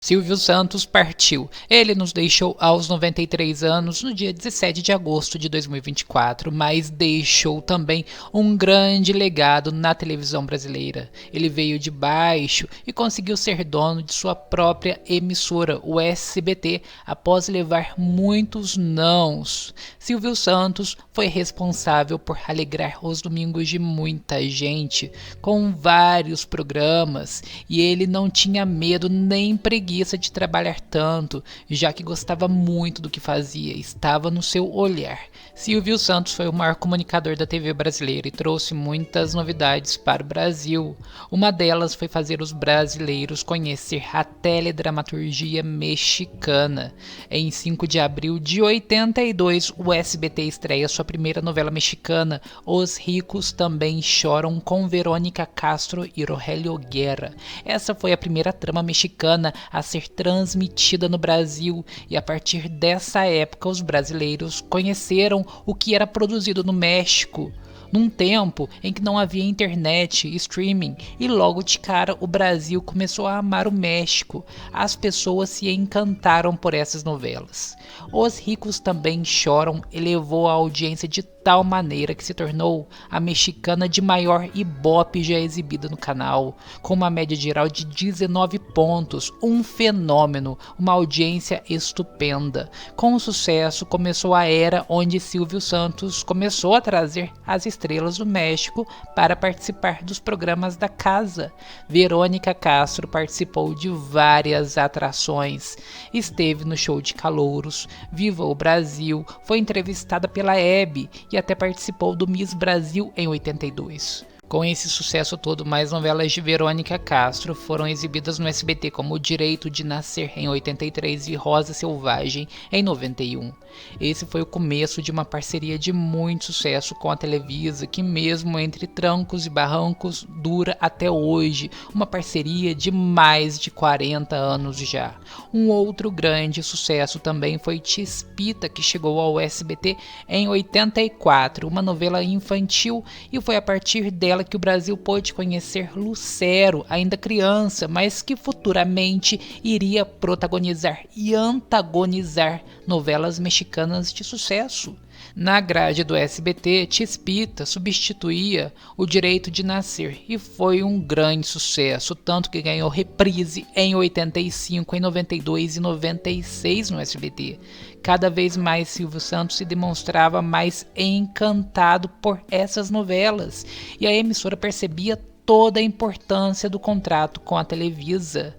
Silvio Santos partiu. Ele nos deixou aos 93 anos no dia 17 de agosto de 2024, mas deixou também um grande legado na televisão brasileira. Ele veio de baixo e conseguiu ser dono de sua própria emissora, o SBT, após levar muitos nãos. Silvio Santos foi responsável por alegrar os domingos de muita gente com vários programas, e ele não tinha medo nem preguiça de trabalhar tanto, já que gostava muito do que fazia, estava no seu olhar. Silvio Santos foi o maior comunicador da TV brasileira e trouxe muitas novidades para o Brasil. Uma delas foi fazer os brasileiros conhecer a teledramaturgia mexicana. Em 5 de abril de 82, o SBT estreia sua primeira novela mexicana, Os Ricos Também Choram, com Verônica Castro e Rogelio Guerra. Essa foi a primeira trama mexicana a ser transmitida no Brasil, e a partir dessa época os brasileiros conheceram o que era produzido no México, num tempo em que não havia internet e streaming, e logo de cara o Brasil começou a amar o México. As pessoas se encantaram por essas novelas. Os Ricos Também Choram elevou a audiência de tal maneira que se tornou a mexicana de maior ibope já exibida no canal, com uma média geral de 19 pontos, um fenômeno, uma audiência estupenda. Com o sucesso começou a era onde Silvio Santos começou a trazer as estrelas do México para participar dos programas da casa. Verônica Castro participou de várias atrações, esteve no show de Calouros, Viva o Brasil, foi entrevistada pela Hebe e até participou do Miss Brasil em 82. Com esse sucesso todo, mais novelas de Verônica Castro foram exibidas no SBT, como O Direito de Nascer em 83 e Rosa Selvagem em 91. Esse foi o começo de uma parceria de muito sucesso com a Televisa, que mesmo entre trancos e barrancos dura até hoje, uma parceria de mais de 40 anos já. Um outro grande sucesso também foi Chispita, que chegou ao SBT em 84, uma novela infantil, e foi a partir dela que o Brasil pôde conhecer Lucero, ainda criança, mas que futuramente iria protagonizar e antagonizar novelas mexicanas de sucesso. Na grade do SBT, Chispita substituía O Direito de Nascer e foi um grande sucesso, tanto que ganhou reprise em 85, em 92 e 96 no SBT. Cada vez mais Silvio Santos se demonstrava mais encantado por essas novelas, e a emissora percebia toda a importância do contrato com a Televisa.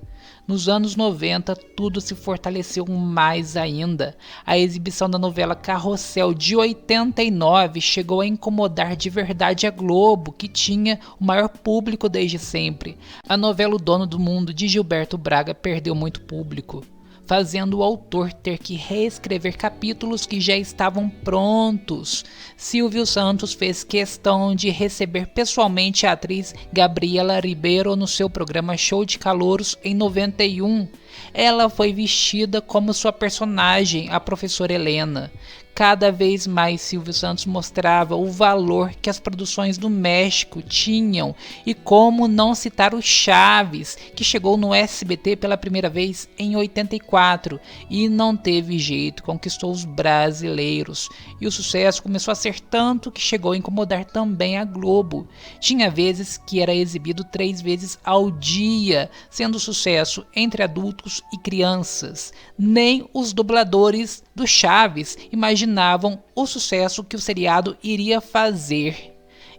Nos anos 90, tudo se fortaleceu mais ainda. A exibição da novela Carrossel de 89 chegou a incomodar de verdade a Globo, que tinha o maior público desde sempre. A novela O Dono do Mundo, de Gilberto Braga, perdeu muito público, fazendo o autor ter que reescrever capítulos que já estavam prontos. Silvio Santos fez questão de receber pessoalmente a atriz Gabriela Ribeiro no seu programa Show de Calouros em 91. Ela foi vestida como sua personagem, a professora Helena. Cada vez mais Silvio Santos mostrava o valor que as produções do México tinham, e como não citar o Chaves, que chegou no SBT pela primeira vez em 84 e não teve jeito, conquistou os brasileiros, e o sucesso começou a ser tanto que chegou a incomodar também a Globo. Tinha vezes que era exibido 3 vezes ao dia, sendo sucesso entre adultos e crianças. Nem os dubladores do Chaves imaginavam o sucesso que o seriado iria fazer.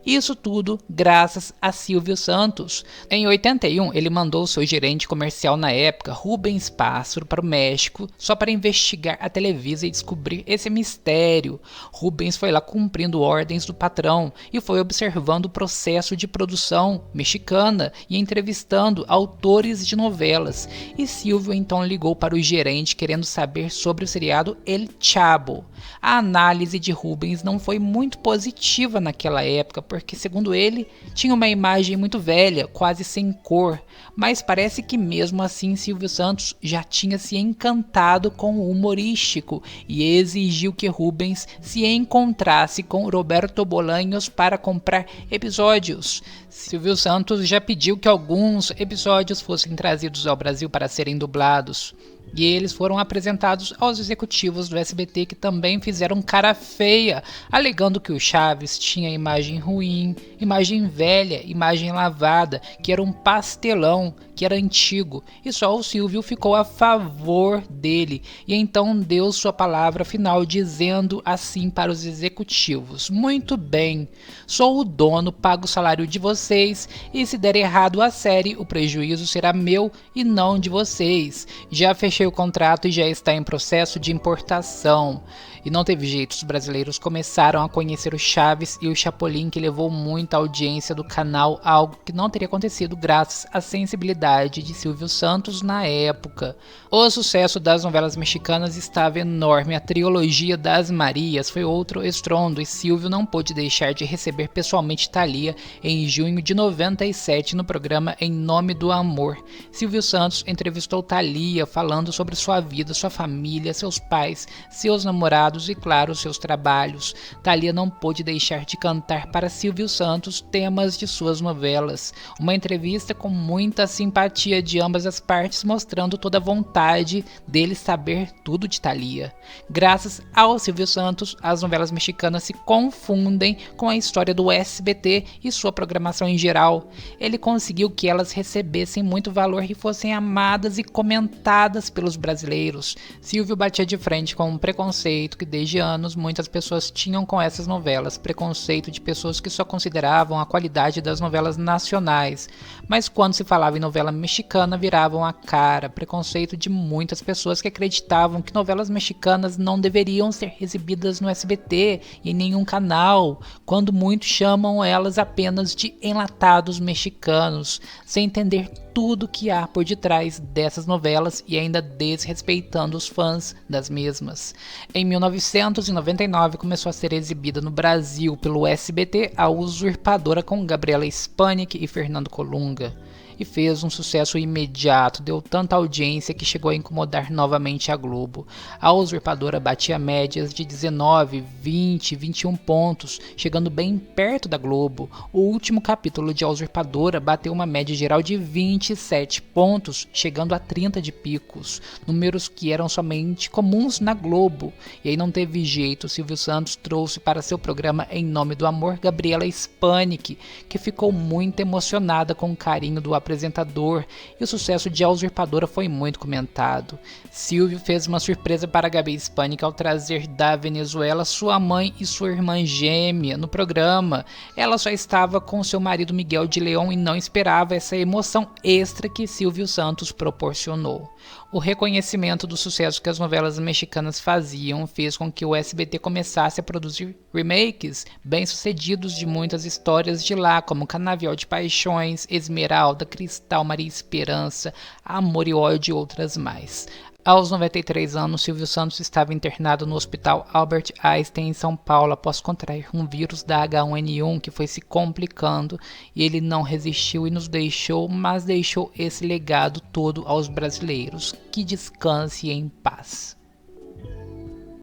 Isso tudo graças a Silvio Santos. Em 81, ele mandou seu gerente comercial na época, Rubens Pássaro, para o México, só para investigar a Televisa e descobrir esse mistério. Rubens foi lá cumprindo ordens do patrão e foi observando o processo de produção mexicana e entrevistando autores de novelas. E Silvio então ligou para o gerente querendo saber sobre o seriado El Chavo. A análise de Rubens não foi muito positiva naquela época, porque, segundo ele, tinha uma imagem muito velha, quase sem cor, mas parece que mesmo assim Silvio Santos já tinha se encantado com o humorístico e exigiu que Rubens se encontrasse com Roberto Bolanhos para comprar episódios. Silvio Santos já pediu que alguns episódios fossem trazidos ao Brasil para serem dublados. E eles foram apresentados aos executivos do SBT, que também fizeram cara feia, alegando que o Chaves tinha imagem ruim, imagem velha, imagem lavada, que era um pastelão, que era antigo, e só o Silvio ficou a favor dele, e então deu sua palavra final dizendo assim para os executivos: muito bem, sou o dono, pago o salário de vocês, e se der errado a série, o prejuízo será meu e não de vocês. Já fechei o contrato e já está em processo de importação. E não teve jeito, os brasileiros começaram a conhecer o Chaves e o Chapolin, que levou muita audiência do canal, algo que não teria acontecido graças à sensibilidade de Silvio Santos na época. O sucesso das novelas mexicanas estava enorme, a trilogia das Marias foi outro estrondo e Silvio não pôde deixar de receber pessoalmente Thalia em junho de 97 no programa Em Nome do Amor. Silvio Santos entrevistou Thalia falando sobre sua vida, sua família, seus pais, seus namorados e, claro, seus trabalhos. Thalia não pôde deixar de cantar para Silvio Santos temas de suas novelas. Uma entrevista com muita simpatia de ambas as partes, mostrando toda a vontade dele saber tudo de Thalia. Graças ao Silvio Santos, as novelas mexicanas se confundem com a história do SBT e sua programação em geral. Ele conseguiu que elas recebessem muito valor e fossem amadas e comentadas pelos brasileiros. Silvio batia de frente com um preconceito que desde anos muitas pessoas tinham com essas novelas, preconceito de pessoas que só consideravam a qualidade das novelas nacionais, mas quando se falava em novela mexicana viravam a cara, preconceito de muitas pessoas que acreditavam que novelas mexicanas não deveriam ser exibidas no SBT e em nenhum canal, quando muitos chamam elas apenas de enlatados mexicanos, sem entender tudo que há por detrás dessas novelas e ainda desrespeitando os fãs das mesmas. Em 1999 começou a ser exibida no Brasil pelo SBT A Usurpadora, com Gabriela Spanik e Fernando Colunga. E fez um sucesso imediato, deu tanta audiência que chegou a incomodar novamente a Globo. A Usurpadora batia médias de 19, 20, 21 pontos, chegando bem perto da Globo. O último capítulo de A Usurpadora bateu uma média geral de 27 pontos, chegando a 30 de picos, números que eram somente comuns na Globo. E aí não teve jeito, Silvio Santos trouxe para seu programa Em Nome do Amor Gabriela Spanik, que ficou muito emocionada com o carinho do apresentador, e o sucesso de A Usurpadora foi muito comentado. Silvio fez uma surpresa para Gabi Spanik ao trazer da Venezuela sua mãe e sua irmã gêmea no programa. Ela só estava com seu marido Miguel de León e não esperava essa emoção extra que Silvio Santos proporcionou. O reconhecimento do sucesso que as novelas mexicanas faziam fez com que o SBT começasse a produzir remakes bem-sucedidos de muitas histórias de lá, como Canavial de Paixões, Esmeralda, Cristal, Maria Esperança, Amor e Ódio e outras mais. Aos 93 anos, Silvio Santos estava internado no Hospital Albert Einstein, em São Paulo, após contrair um vírus da H1N1 que foi se complicando, e ele não resistiu e nos deixou, mas deixou esse legado todo aos brasileiros. Que descanse em paz.